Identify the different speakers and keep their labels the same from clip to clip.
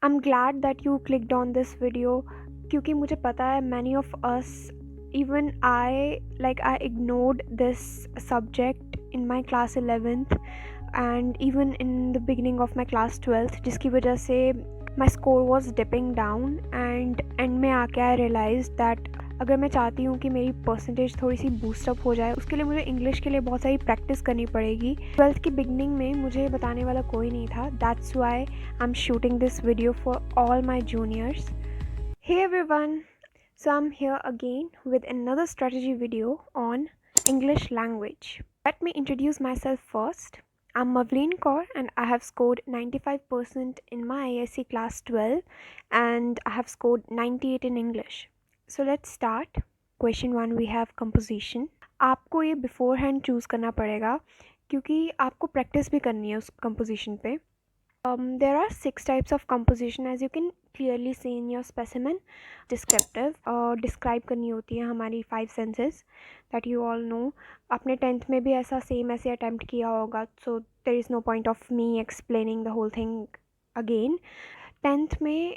Speaker 1: I'm glad that you clicked on this video क्योंकि मुझे पता है many of us, even I ignored this subject in my class 11th and even in the beginning of my class 12th, जिसकी वजह से my score was dipping down and end में आके I realized that अगर मैं चाहती हूँ कि मेरी परसेंटेज थोड़ी सी बूस्टअप हो जाए, उसके लिए मुझे इंग्लिश के लिए बहुत सारी प्रैक्टिस करनी पड़ेगी। 12th की बिगनिंग में मुझे बताने वाला कोई नहीं था। That's why I am shooting this video for all my juniors. Hey everyone, so I'm here again with another strategy video on English language. Let me introduce myself first. I'm Mavleen Kaur and I have scored 95% in my ISC class 12 and I have scored 98 in English. So let's start. Question 1 we have composition. आपको ये before hand choose करना पड़ेगा क्योंकि आपको practice भी करनी है उस composition पे. There are 6 types of composition as you can clearly see in your specimen. Descriptive, describe करनी होती है हमारी 5 senses that you all know. आपने 10th में भी ऐसा ऐसे attempt किया होगा, so there is no point of me explaining the whole thing again. 10th में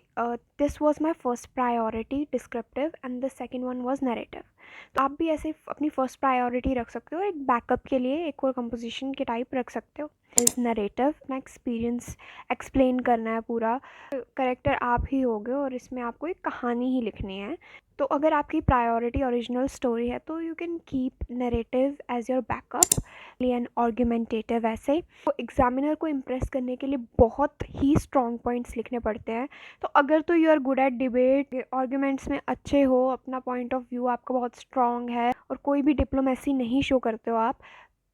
Speaker 1: this was my first priority descriptive and the second one was narrative. तो आप भी ऐसे अपनी फर्स्ट प्रायोरिटी रख सकते हो और एक बैकअप के लिए एक और कंपोजिशन के टाइप रख सकते हो. इज नरेटिव, अपना एक्सपीरियंस एक्सप्लेन करना है पूरा. करेक्टर आप ही होगे और इसमें आपको एक कहानी ही लिखनी है. तो अगर आपकी प्रायोरिटी ओरिजिनल स्टोरी है तो you can keep narrative as your backup and argumentative. ऐसे तो एग्जामिनर को इम्प्रेस करने के लिए बहुत ही स्ट्रॉन्ग पॉइंट्स लिखने पड़ते हैं. तो अगर तो you are good at debate, arguments में अच्छे हो, अपना पॉइंट ऑफ व्यू आपका बहुत स्ट्रॉन्ग है और कोई भी डिप्लोमेसी नहीं शो करते हो आप,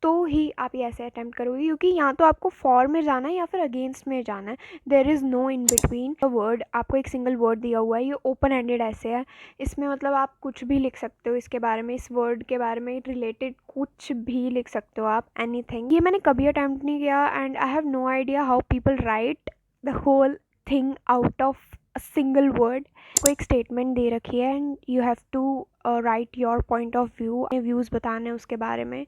Speaker 1: तो ही आप ये ऐसे अटैम्प्ट करोगे. क्योंकि यहाँ तो आपको फॉर में जाना है या फिर अगेंस्ट में जाना है. There is no in between word. आपको एक सिंगल वर्ड दिया हुआ है, ये ओपन एंडेड ऐसे है. इसमें मतलब आप कुछ भी लिख सकते हो इसके बारे में, इस वर्ड के बारे में रिलेटेड कुछ भी लिख सकते हो आप, एनीथिंग. ये मैंने कभी अटैम्प्ट नहीं किया and I have no idea how people write the whole thing out of a single word. कोई एक स्टेटमेंट दे रखी है and you have to write your point of view, views बताने उसके बारे में.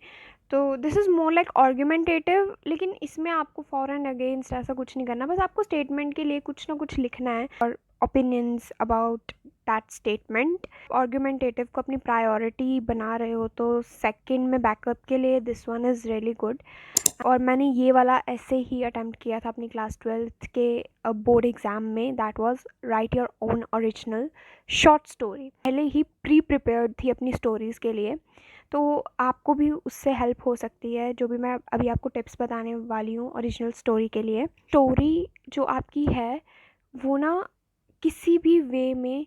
Speaker 1: तो this is more like argumentative, लेकिन इसमें आपको फॉर एंड अगेंस्ट ऐसा कुछ नहीं करना. बस आपको स्टेटमेंट के लिए कुछ ना कुछ लिखना है और opinions about that statement. Argumentative को अपनी प्रायोरिटी बना रहे हो तो सेकंड में बैकअप के लिए this one is really good. और मैंने ये वाला ऐसे ही अटैम्प्ट किया था अपनी क्लास 12th के बोर्ड एग्ज़ाम में. That was right your own original short story. पहले ही प्रिपेयर्ड थी अपनी स्टोरीज़ के लिए, तो आपको भी उससे हेल्प हो सकती है जो भी मैं अभी आपको टिप्स बताने वाली हूँ ओरिजिनल स्टोरी के लिए. स्टोरी जो आपकी है वो ना किसी भी वे में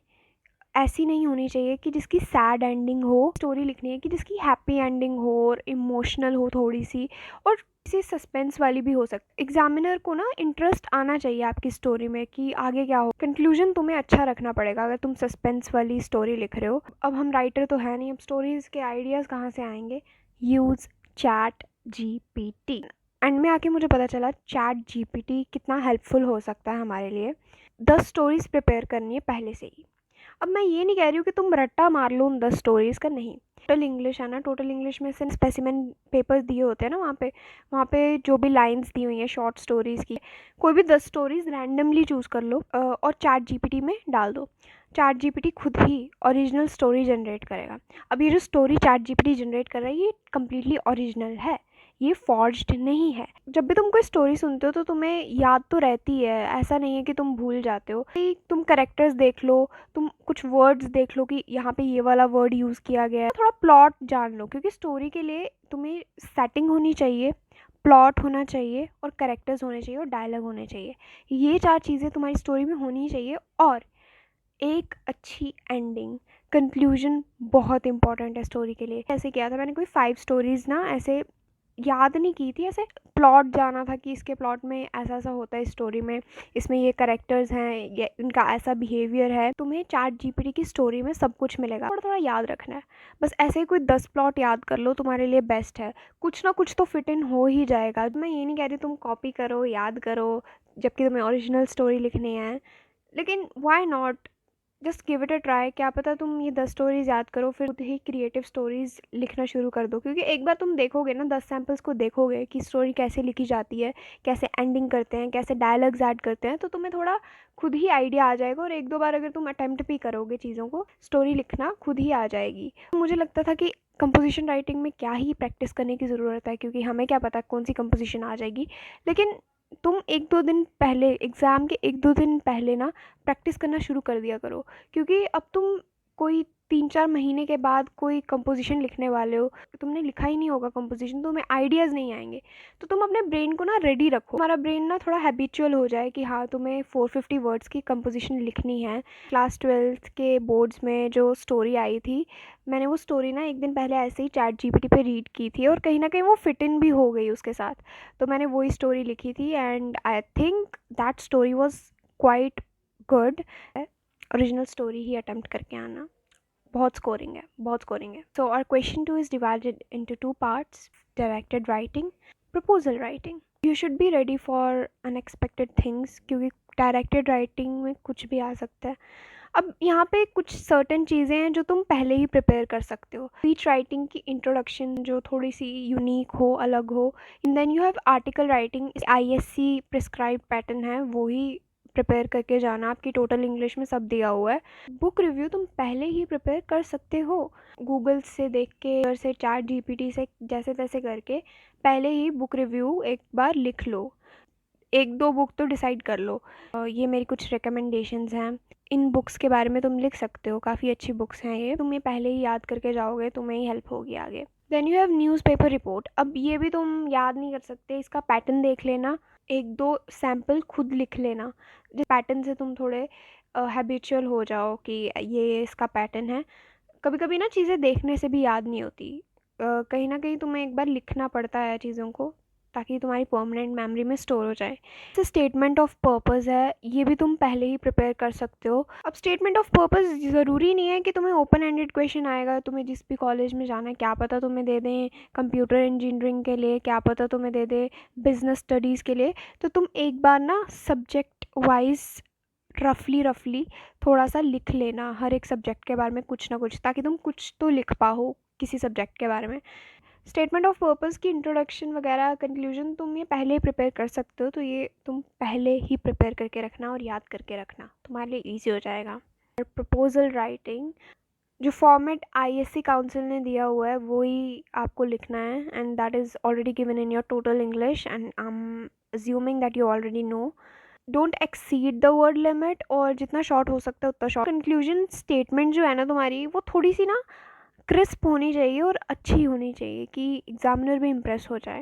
Speaker 1: ऐसी नहीं होनी चाहिए कि जिसकी सैड एंडिंग हो. स्टोरी लिखनी है कि जिसकी हैप्पी एंडिंग हो और इमोशनल हो थोड़ी सी, और किसी सस्पेंस वाली भी हो सकती. एग्जामिनर को ना इंटरेस्ट आना चाहिए आपकी स्टोरी में कि आगे क्या हो. कंक्लूजन तुम्हें अच्छा रखना पड़ेगा अगर तुम सस्पेंस वाली स्टोरी लिख रहे हो. अब हम राइटर तो है नहीं, अब स्टोरीज़ के आइडियाज़ कहाँ से आएंगे. Use chat GPT. एंड में आके मुझे पता चला चैट GPT कितना हेल्पफुल हो सकता है हमारे लिए. 10 स्टोरीज़ प्रिपेयर करनी है पहले से ही. अब मैं ये नहीं कह रही हूँ कि तुम रट्टा मार लो उन 10 स्टोरीज़ का, नहीं. टोटल इंग्लिश है ना, टोटल इंग्लिश में से स्पेसिमेन पेपर्स दिए होते हैं ना, वहाँ पे जो भी लाइंस दी हुई हैं शॉर्ट स्टोरीज़ की, कोई भी 10 स्टोरीज़ रैंडमली चूज़ कर लो और चैट GPT में डाल दो. चैट GPT खुद ही ओरिजिनल स्टोरी जनरेट करेगा. अब ये जो स्टोरी चैट GPT जनरेट कर रहा है ये कम्प्लीटली ओरिजिनल है, ये फॉर्ज्ड नहीं है. जब भी तुम कोई स्टोरी सुनते हो तो तुम्हें याद तो रहती है, ऐसा नहीं है कि तुम भूल जाते हो. तुम करेक्टर्स देख लो, तुम कुछ वर्ड्स देख लो कि यहाँ पे ये वाला वर्ड यूज़ किया गया है. थोड़ा प्लॉट जान लो क्योंकि स्टोरी के लिए तुम्हें सेटिंग होनी चाहिए, प्लॉट होना चाहिए और करेक्टर्स होने चाहिए और डायलॉग होने चाहिए. ये 4 चीज़ें तुम्हारी स्टोरी में होनी चाहिए. और एक अच्छी एंडिंग, कंक्लूजन बहुत इंपॉर्टेंट है स्टोरी के लिए. ऐसे किया था मैंने, कोई 5 स्टोरीज़ ना ऐसे याद नहीं की थी, ऐसे प्लॉट जाना था कि इसके प्लॉट में ऐसा ऐसा होता है स्टोरी में, इसमें ये करेक्टर्स हैं, ये इनका ऐसा बिहेवियर है. तुम्हें चैट GPT की स्टोरी में सब कुछ मिलेगा, थोड़ा थोड़ा याद रखना है. बस ऐसे ही कोई 10 प्लॉट याद कर लो, तुम्हारे लिए बेस्ट है. कुछ ना कुछ तो फिट इन हो ही जाएगा. मैं ये नहीं कह रही तुम कॉपी करो, याद करो, जबकि तुम्हें ओरिजिनल स्टोरी लिखनी है. लेकिन why not just give it a try. क्या पता तुम ये 10 स्टोरीज याद करो, फिर खुद ही क्रिएटिव स्टोरीज लिखना शुरू कर दो। क्योंकि एक बार तुम देखोगे ना, 10 सैम्पल्स को देखोगे कि स्टोरी कैसे लिखी जाती है, कैसे एंडिंग करते हैं, कैसे डायलॉग्स ऐड करते हैं, तो तुम्हें थोड़ा खुद ही आइडिया आ जाएगा। और एक दो बार अगर तुम अटेम्प्ट भी करोगे चीज़ों को, स्टोरी लिखना खुद ही आ जाएगी। मुझे लगता था कि कंपोजिशन राइटिंग में क्या ही प्रैक्टिस करने की ज़रूरत है, क्योंकि हमें क्या पता कौन सी कंपोजिशन आ जाएगी। लेकिन तुम एक दो दिन पहले, एग्ज़ाम के एक दो दिन पहले ना प्रैक्टिस करना शुरू कर दिया करो। क्योंकि अब तुम कोई 3-4 महीने के बाद कोई कंपोजिशन लिखने वाले हो, तुमने लिखा ही नहीं होगा कंपोजिशन, तो तुम्हें आइडियाज़ नहीं आएंगे। तो तुम अपने ब्रेन को ना रेडी रखो, हमारा ब्रेन ना थोड़ा हैबिचुअल हो जाए कि हाँ तुम्हें 450 वर्ड्स की कंपोजिशन लिखनी है। क्लास 12th के बोर्ड्स में जो स्टोरी आई थी, मैंने वो स्टोरी ना एक दिन पहले ऐसे ही चैट जीपीटी पे रीड की थी, और कहीं ना कहीं वो फिट इन भी हो गई उसके साथ। तो मैंने वही स्टोरी लिखी थी, and I think that story was quite good. Original story ही अटेम्प्ट करके आना, बहुत स्कोरिंग है, बहुत स्कोरिंग है। So our question 2 is divided into 2 parts: directed writing, proposal writing. You should be ready for unexpected things, क्योंकि directed writing में कुछ भी आ सकता है। अब यहाँ पे कुछ सर्टेन चीज़ें हैं जो तुम पहले ही प्रिपेयर कर सकते हो। स्पीच राइटिंग की इंट्रोडक्शन जो थोड़ी सी यूनिक हो, अलग हो। And then you have article writing, ISC prescribe pattern है, वो ही प्रिपेयर करके जाना। आपकी टोटल इंग्लिश में सब दिया हुआ है। बुक रिव्यू तुम पहले ही प्रिपेयर कर सकते हो, गूगल से देख के, और से चैट जीपीटी से, जैसे तैसे करके पहले ही बुक रिव्यू एक बार लिख लो। एक दो बुक तो डिसाइड कर लो। ये मेरी कुछ रिकमेंडेशंस हैं, इन बुक्स के बारे में तुम लिख सकते हो। काफ़ी अच्छी बुक्स हैं ये, तुम ये पहले ही याद करके जाओगे, तुम्हें ही हेल्प होगी आगे। Then you have newspaper report. अब ये भी तुम याद नहीं कर सकते, इसका पैटर्न देख लेना, एक दो सैम्पल खुद लिख लेना, जिस पैटर्न से तुम थोड़े हैबिचुअल हो जाओ कि ये इसका पैटर्न है। कभी कभी ना चीज़ें देखने से भी याद नहीं होती, कहीं ना कहीं तुम्हें एक बार लिखना पड़ता है चीज़ों को, ताकि तुम्हारी परमानेंट मेमोरी में स्टोर हो जाए। जैसे स्टेटमेंट ऑफ पर्पस है, ये भी तुम पहले ही प्रिपेयर कर सकते हो। अब स्टेटमेंट ऑफ पर्पस ज़रूरी नहीं है कि तुम्हें ओपन एंडेड क्वेश्चन आएगा। तुम्हें जिस भी कॉलेज में जाना है, क्या पता तुम्हें दे दें कंप्यूटर इंजीनियरिंग के लिए, क्या पता तुम्हें दे दे बिजनेस स्टडीज़ के लिए। तो तुम एक बार ना सब्जेक्ट वाइज रफली थोड़ा सा लिख लेना, हर एक सब्जेक्ट के बारे में कुछ ना कुछ, ताकि तुम कुछ तो लिख पाओ किसी सब्जेक्ट के बारे में। स्टेटमेंट ऑफ पर्पस की इंट्रोडक्शन वगैरह, कंक्लूजन तुम ये पहले ही प्रिपेयर कर सकते हो। तो ये तुम पहले ही प्रिपेयर करके रखना और याद करके रखना, तुम्हारे लिए ईजी हो जाएगा। और प्रपोजल राइटिंग, जो फॉर्मेट आईएससी काउंसिल ने दिया हुआ है वही आपको लिखना है, and that is already given in your total English, and I am assuming that you already know. Don't exceed the word limit, और जितना शॉर्ट हो सकता है उतना शॉर्ट। कंक्लूजन स्टेटमेंट जो है ना तुम्हारी, वो थोड़ी सी ना क्रिस्प होनी चाहिए और अच्छी होनी चाहिए कि एग्जामिनर भी इम्प्रेस हो जाए।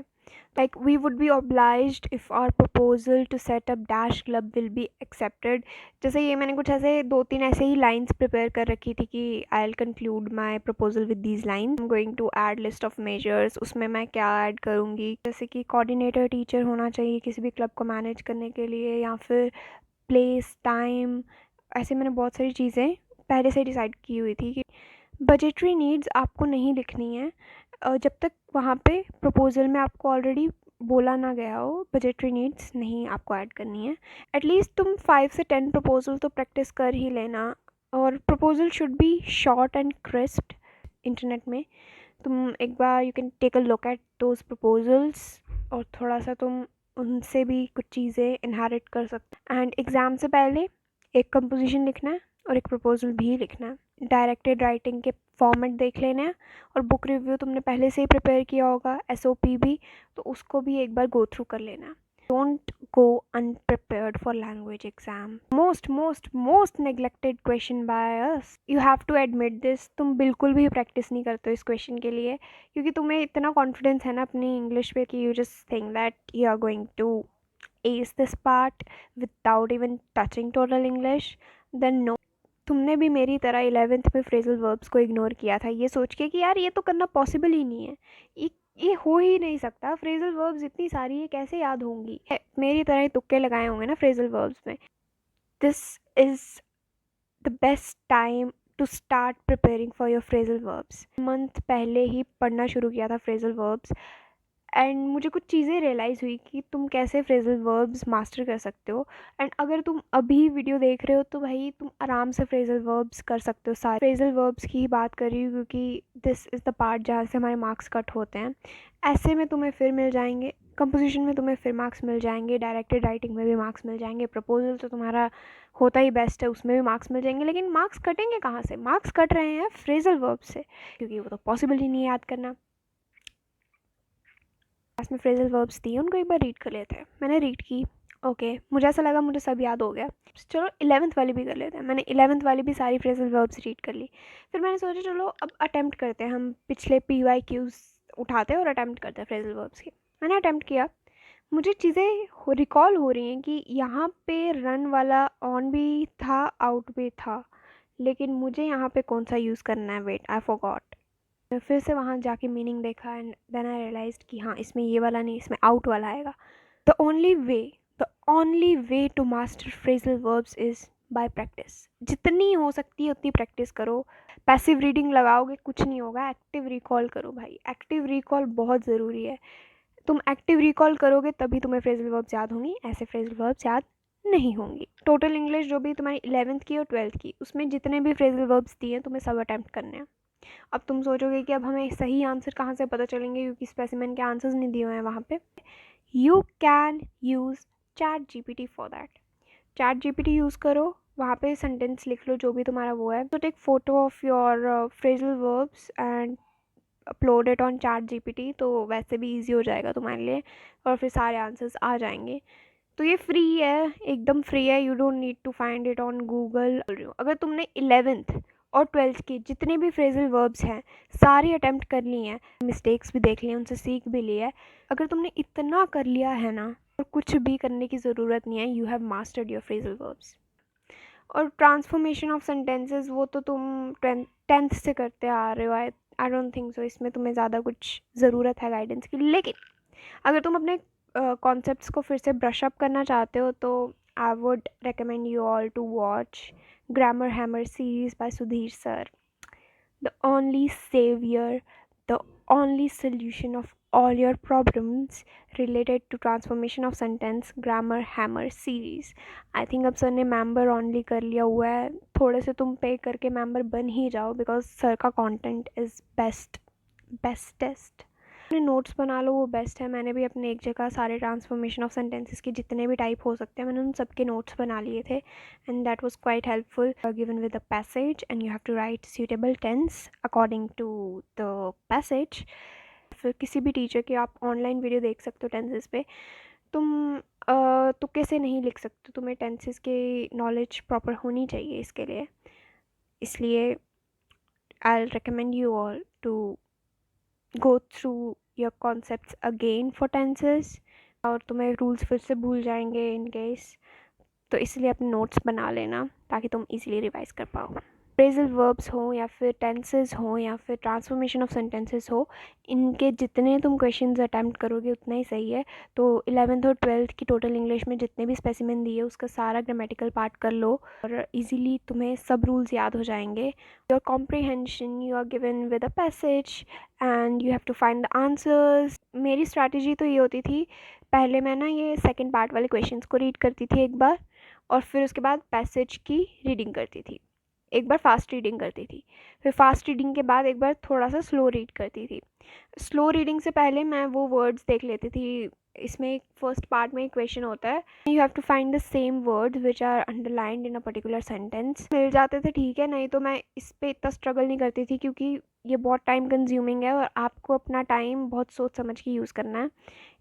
Speaker 1: Like we would be obliged if our proposal to set up dash club will be accepted. जैसे ये मैंने कुछ ऐसे 2-3 ऐसे ही लाइंस प्रिपेयर कर रखी थी कि I will conclude my proposal with these lines, I am going to add list of measures. उसमें मैं क्या ऐड करूँगी, जैसे कि कोऑर्डिनेटर टीचर होना चाहिए किसी भी क्लब को मैनेज करने के लिए, या फिर प्लेस, टाइम, ऐसे मैंने बहुत सारी चीज़ें पहले से डिसाइड की हुई थी। कि बजटरी नीड्स आपको नहीं लिखनी है जब तक वहाँ पे प्रपोजल में आपको ऑलरेडी बोला ना गया हो। बजटरी नीड्स नहीं आपको ऐड करनी है। एटलीस्ट तुम 5 से 10 प्रपोजल तो प्रैक्टिस कर ही लेना। और proposal should be short and crisp. Internet में तुम एक बार you can take a look at those proposals, और थोड़ा सा तुम उनसे भी कुछ चीज़ें इनहेरिट कर सकते। एंड एग्ज़ाम से पहले एक कंपोजिशन लिखना है और एक प्रपोजल भी लिखना है। डायरेक्टेड राइटिंग के फॉर्मेट देख लेना है, और बुक रिव्यू तुमने पहले से ही प्रिपेयर किया होगा, एसओपी भी, तो उसको भी एक बार गो थ्रू कर लेना है। Don't go unprepared for language exam. Most neglected question by us, you have to admit this. तुम बिल्कुल भी प्रैक्टिस नहीं करते हो इस क्वेश्चन के लिए, क्योंकि तुम्हें इतना कॉन्फिडेंस है ना अपनी इंग्लिश पे कि you just think that you are going to ace this part without even touching total English. then no, तुमने भी मेरी तरह 11th में फ्रेजल वर्ब्स को इग्नोर किया था, ये सोच के कि यार ये तो करना पॉसिबल ही नहीं है, ये हो ही नहीं सकता, फ्रेजल वर्ब्स इतनी सारी है कैसे याद होंगी। मेरी तरह ही तुक्के लगाए होंगे ना फ्रेजल वर्ब्स में। This is the best time to start preparing for your phrasal verbs. Month पहले ही पढ़ना शुरू किया था फ्रेजल वर्ब्स, एंड मुझे कुछ चीज़ें रियलाइज़ हुई कि तुम कैसे फ्रेजल वर्ब्स मास्टर कर सकते हो। एंड अगर तुम अभी वीडियो देख रहे हो तो भाई तुम आराम से फ्रेजल वर्ब्स कर सकते हो। सारे फ्रेजल वर्ब्स की ही बात कर रही हूँ क्योंकि दिस इज़ द पार्ट जहाँ से हमारे मार्क्स कट होते हैं। ऐसे में तुम्हें फिर मिल जाएंगे, कंपोजिशन में तुम्हें फिर मार्क्स मिल जाएंगे, डायरेक्टेड राइटिंग में भी मार्क्स मिल जाएंगे, प्रपोजल तो तुम्हारा होता ही बेस्ट है, उसमें भी मार्क्स मिल जाएंगे। लेकिन मार्क्स कटेंगे कहाँ से? मार्क्स कट रहे हैं फ्रेजल वर्ब से, क्योंकि वो तो पॉसिबल ही नहीं है याद करना। क्लास में फ्रेजल वर्ब्स थी, उनको एक बार रीड कर लेते हैं। मैंने रीड की, ओके मुझे ऐसा लगा मुझे सब याद हो गया, चलो 11th वाली भी कर लेते हैं। मैंने 11th वाली भी सारी फ्रेजल वर्ब्स रीड कर ली। फिर मैंने सोचा चलो अब अटेम्प्ट करते हैं, हम पिछले PYQs उठाते हैं और अटेम्प्ट करते हैं फ्रेजल वर्ब्स की। मैंने अटेम्प्ट किया, मुझे चीज़ें रिकॉल हो रही हैं कि यहाँ पे रन वाला ऑन भी था, आउट भी था, लेकिन मुझे यहाँ पे कौन सा यूज़ करना है, वेट आई फॉरगॉट। मैं फिर से वहाँ जाके मीनिंग देखा एंड देन आई रियलाइज्ड कि हाँ इसमें ये वाला नहीं, इसमें आउट वाला आएगा। The only way to master phrasal verbs is by practice. जितनी हो सकती है उतनी प्रैक्टिस करो। पैसिव रीडिंग लगाओगे कुछ नहीं होगा, एक्टिव रिकॉल करो भाई, एक्टिव रिकॉल बहुत ज़रूरी है। तुम एक्टिव रिकॉल करोगे तभी तुम्हें फ्रेजल वर्ब्स याद होंगी, ऐसे फ्रेजल वर्ब्स याद नहीं होंगी। टोटल इंग्लिश जो भी तुम्हारी 11th की और 12th की, उसमें जितने भी फ्रेजल वर्ब्स दिए हैं तुम्हें सब अटैम्प्ट करने हैं। अब तुम सोचोगे कि अब हमें सही आंसर कहाँ से पता चलेंगे क्योंकि स्पेसिमेन के आंसर्स नहीं दिए हुए हैं वहाँ पे। You can use ChatGPT for that. ChatGPT use करो, वहाँ पे सेंटेंस लिख लो जो भी तुम्हारा वो है, तो take photo of your phrasal verbs and upload it on ChatGPT, तो वैसे भी ईजी हो जाएगा तुम्हारे लिए और फिर सारे आंसर्स आ जाएंगे। तो ये फ्री है, एकदम फ्री है, you don't need to find it on Google. अगर तुमने 11th और 12th के जितने भी फ्रेजल वर्ब्स हैं सारे अटेम्प्ट कर लिए हैं, मिस्टेक्स भी देख लिए, उनसे सीख भी लिया है, अगर तुमने इतना कर लिया है ना, और कुछ भी करने की ज़रूरत नहीं है, you have mastered your phrasal verbs. और ट्रांसफॉर्मेशन ऑफ सेंटेंसेस वो तो तुम 10th से करते आ रहे हो, आई डोंट थिंक सो इसमें तुम्हें ज़्यादा कुछ ज़रूरत है गाइडेंस की। लेकिन अगर तुम अपने कॉन्सेप्ट्स को फिर से ब्रश अप करना चाहते हो तो I would recommend you all to watch Grammar Hammer series by Sudhir sir. The only savior, the only solution of all your problems related to transformation of sentence, Grammar Hammer series. I think अब sir ने member only कर लिया हुआ है, थोड़े से तुम पे करके member बन ही जाओ because सर का content is bestest. अपने नोट्स बना लो, वो बेस्ट है। मैंने भी अपने एक जगह सारे ट्रांसफॉर्मेशन ऑफ सेंटेंसेस के जितने भी टाइप हो सकते हैं मैंने उन सबके नोट्स बना लिए थे and that was quite helpful. Given with a passage and you have to write suitable tense according to the passage. फिर किसी भी टीचर की आप ऑनलाइन वीडियो देख सकते हो टेंसेस पे। तुम तुक्के से नहीं लिख सकते, तुम्हें टेंसेस की नॉलेज प्रॉपर होनी चाहिए इसके लिए। इसलिए I will recommend you all to go through your concepts again for tenses, और तुम्हें रूल्स फिर से भूल जाएंगे इन केस, तो इसलिए अपने नोट्स बना लेना ताकि तुम इजीली रिवाइज कर पाओ। फ्रेजल वर्ब्स हो या फिर टेंसेस हो या फिर ट्रांसफॉर्मेशन ऑफ सेंटेंसेस हो, इनके जितने तुम क्वेश्चंस अटैम्प्ट करोगे उतना ही सही है। तो 11th और 12th की टोटल इंग्लिश में जितने भी स्पेसिमेन दिए उसका सारा ग्रामेटिकल पार्ट कर लो और इजीली तुम्हें सब रूल्स याद हो जाएंगे। Your comprehension you are given with a passage and you have to find the answers. मेरी स्ट्रैटेजी तो ये होती थी, पहले मैं ना ये सेकेंड पार्ट वाले क्वेश्चंस को रीड करती थी एक बार और फिर उसके बाद पैसेज की रीडिंग करती थी, एक बार फास्ट रीडिंग करती थी, फिर फास्ट रीडिंग के बाद एक बार थोड़ा सा स्लो रीड करती थी। स्लो रीडिंग से पहले मैं वो वर्ड्स देख लेती थी। इसमें एक फर्स्ट पार्ट में एक क्वेश्चन होता है, you have to find the same words which are underlined in a particular sentence. मिल जाते थे ठीक है, नहीं तो मैं इस पर इतना स्ट्रगल नहीं करती थी क्योंकि ये बहुत टाइम कंज्यूमिंग है और आपको अपना टाइम बहुत सोच समझ के यूज़ करना है।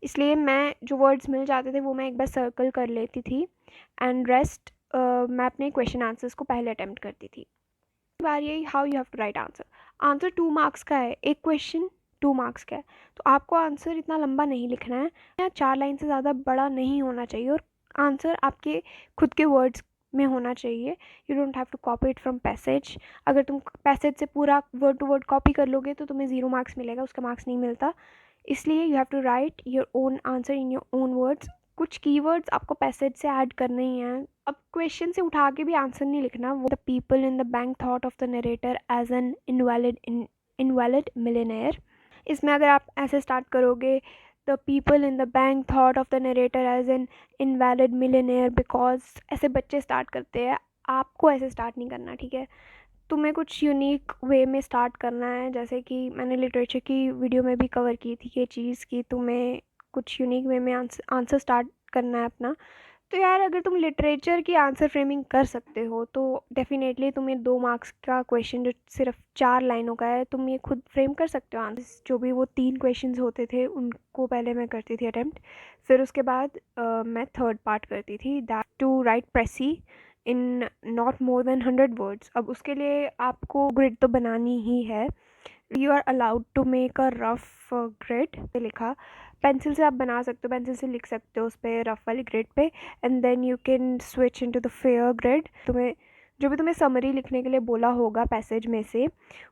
Speaker 1: इसलिए मैं जो वर्ड्स मिल जाते थे वो मैं एक बार सर्कल कर लेती थी एंड रेस्ट मैं अपने क्वेश्चन आंसर्स को पहले अटैम्प्ट करती थी। बार यही how you have to write answer. Answer 2 marks का है, एक क्वेश्चन 2 मार्क्स का है, तो आपको आंसर इतना लंबा नहीं लिखना है या 4 लाइन से ज़्यादा बड़ा नहीं होना चाहिए और आंसर आपके खुद के वर्ड्स में होना चाहिए। You don't have to copy it from passage. अगर तुम पैसेज से पूरा वर्ड टू वर्ड कॉपी कर लोगे तो तुम्हें 0 मार्क्स मिलेगा, उसका मार्क्स नहीं मिलता। इसलिए you have to write your own answer in your own words. कुछ कीवर्ड्स आपको पैसेज से ऐड करने ही हैं। अब क्वेश्चन से उठा के भी आंसर नहीं लिखना। The people in the bank thought of the narrator as an invalid millionaire. इसमें अगर आप ऐसे स्टार्ट करोगे, the the people in the bank thought of the narrator as an invalid millionaire because ऐसे बच्चे स्टार्ट करते हैं. आपको ऐसे स्टार्ट नहीं करना, ठीक है. तुम्हें कुछ यूनिक वे में स्टार्ट करना है. जैसे कि मैंने लिटरेचर की वीडियो में भी कवर की थी ये चीज़ कि तुम्हें कुछ यूनिक वे में आंसर स्टार्ट करना है अपना. तो यार अगर तुम लिटरेचर की आंसर फ्रेमिंग कर सकते हो तो डेफिनेटली तुम्हें 2 मार्क्स का क्वेश्चन जो सिर्फ 4 लाइनों का है तुम ये खुद फ्रेम कर सकते हो आंसर. जो भी वो 3 क्वेश्चंस होते थे उनको पहले मैं करती थी अटेम्प्ट. फिर उसके बाद मैं थर्ड पार्ट करती थी, that to write precis in not more than 100 words. अब उसके लिए आपको ग्रिड तो बनानी ही है. You are allowed to make a rough grid. लिखा पेंसिल से आप बना सकते हो, पेंसिल से लिख सकते हो उस पर रफ वाली ग्रिड पे. And then you can switch into the fair grid. तुम्हें जो भी तुम्हें समरी लिखने के लिए बोला होगा पैसेज में से,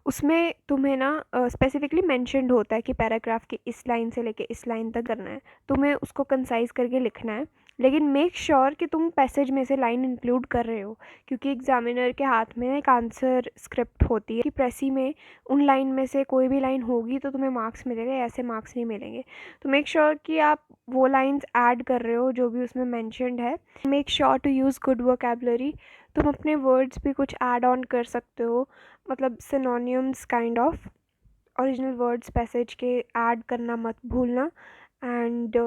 Speaker 1: उसमें तुम्हें ना स्पेसिफिकली मेंशन्ड होता है कि पैराग्राफ की इस लाइन से लेके इस लाइन तक करना है. तुम्हें उसको कंसाइज करके लिखना है, लेकिन मेक श्योर कि तुम पैसेज में से लाइन इंक्लूड कर रहे हो, क्योंकि एग्जामिनर के हाथ में एक आंसर स्क्रिप्ट होती है कि प्रेसी में उन लाइन में से कोई भी लाइन होगी तो तुम्हें मार्क्स मिलेंगे, ऐसे मार्क्स नहीं मिलेंगे. तो मेक श्योर कि आप वो लाइंस ऐड कर रहे हो जो भी उसमें मेंशन्ड है. Make sure to use good vocabulary. तुम अपने वर्ड्स भी कुछ ऐड ऑन कर सकते हो, मतलब synonyms kind of. Original words passage के ऐड करना मत भूलना. एंड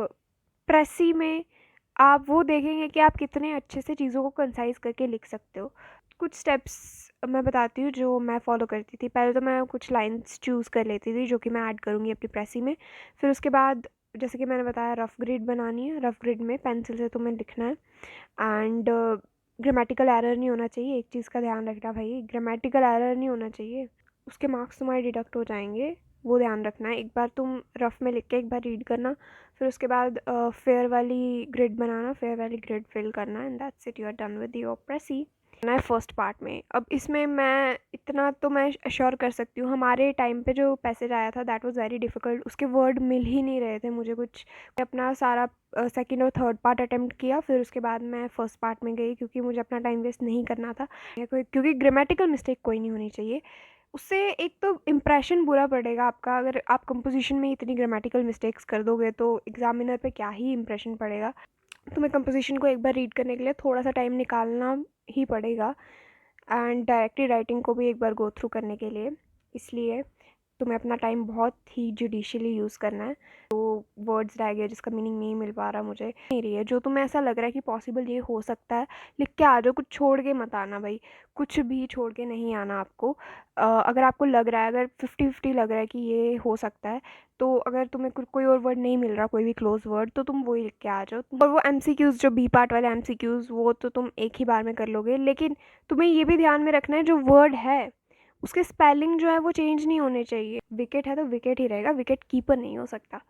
Speaker 1: प्रेसी में आप वो देखेंगे कि आप कितने अच्छे से चीज़ों को कंसाइज करके लिख सकते हो. कुछ स्टेप्स मैं बताती हूँ जो मैं फॉलो करती थी. पहले तो मैं कुछ लाइंस चूज़ कर लेती थी जो कि मैं ऐड करूँगी अपनी प्रेसी में. फिर उसके बाद जैसे कि मैंने बताया रफ़ ग्रिड बनानी है. रफ़ ग्रिड में पेंसिल से तुम्हें लिखना है. एंड ग्रामेटिकल एरर नहीं होना चाहिए. एक चीज़ का ध्यान रखना भाई, ग्रामेटिकल एरर नहीं होना चाहिए, उसके मार्क्स तुम्हारे डिडक्ट हो जाएंगे, वो ध्यान रखना है. एक बार तुम रफ़ में लिख के एक बार रीड करना, फिर उसके बाद फेयर वाली ग्रिड बनाना, फेयर वाली ग्रिड फिल करना. And that's it, you are done with your precis. ना फर्स्ट पार्ट में. अब इसमें मैं इतना तो मैं अश्योर कर सकती हूँ, हमारे टाइम पे जो पैसेज आया था दैट वाज वेरी डिफ़िकल्ट. उसके वर्ड मिल ही नहीं रहे थे मुझे कुछ. अपना सारा सेकंड और थर्ड पार्ट अटेम्प्ट किया, फिर उसके बाद मैं फर्स्ट पार्ट में गई क्योंकि मुझे अपना टाइम वेस्ट नहीं करना था. क्योंकि ग्रामेटिकल मिस्टेक कोई नहीं होनी चाहिए. उससे एक तो इम्प्रेशन बुरा पड़ेगा आपका. अगर आप कंपोजिशन में इतनी ग्रामेटिकल मिस्टेक्स कर दोगे तो एग्जामिनर पे क्या ही इम्प्रेशन पड़ेगा. तुम्हें कंपोजिशन को एक बार रीड करने के लिए थोड़ा सा टाइम निकालना ही पड़ेगा, एंड डायरेक्टली राइटिंग को भी एक बार गो थ्रू करने के लिए. इसलिए तुम्हें अपना टाइम बहुत ही जुडिशियली यूज़ करना है. तो वर्ड्स रह गए जिसका मीनिंग नहीं मिल पा रहा मुझे, नहीं रही है, जो तुम्हें ऐसा लग रहा है कि पॉसिबल ये हो सकता है, लिख के आ जाओ. कुछ छोड़ के मत आना भाई, कुछ भी छोड़ के नहीं आना आपको. अगर आपको लग रहा है, अगर 50-50 लग रहा है कि ये हो सकता है, तो अगर तुम्हें कोई और वर्ड नहीं मिल रहा, कोई भी क्लोज वर्ड, तो तुम वही लिख के आ जाओ. और वो MCQs जो बी पार्ट वाले MCQs वो तो तुम एक ही बार में कर लोगे, लेकिन तुम्हें ये भी ध्यान में रखना है जो वर्ड है उसके स्पेलिंग जो है वो चेंज नहीं होने चाहिए. विकेट है तो विकेट ही रहेगा, विकेट कीपर नहीं हो सकता.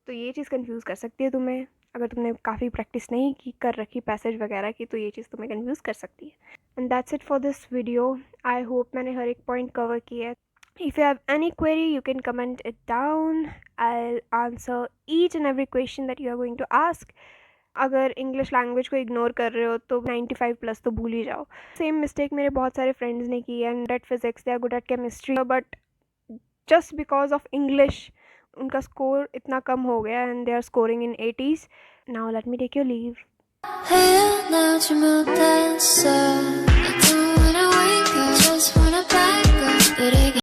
Speaker 1: तो ये चीज़ कंफ्यूज कर सकती है तुम्हें. अगर तुमने काफ़ी प्रैक्टिस नहीं की कर रखी पैसेज वगैरह की, तो ये चीज़ तुम्हें कंफ्यूज कर सकती है. And that's it for this video. I hope मैंने हर एक पॉइंट कवर किया है. If you have any query, you can comment it down. I'll answer each and every question that you are going to ask. अगर English language को ignore कर रहे हो तो 95+ तो भूल ही जाओ. सेम मिस्टेक मेरे बहुत सारे फ्रेंड्स ने की है. Good at physics, they are good at chemistry, but just because of English उनका स्कोर इतना कम हो गया and they are scoring in 80s. Now let me take your leave.
Speaker 2: 헤어나지 못했어. I don't wanna wake up, just wanna back up.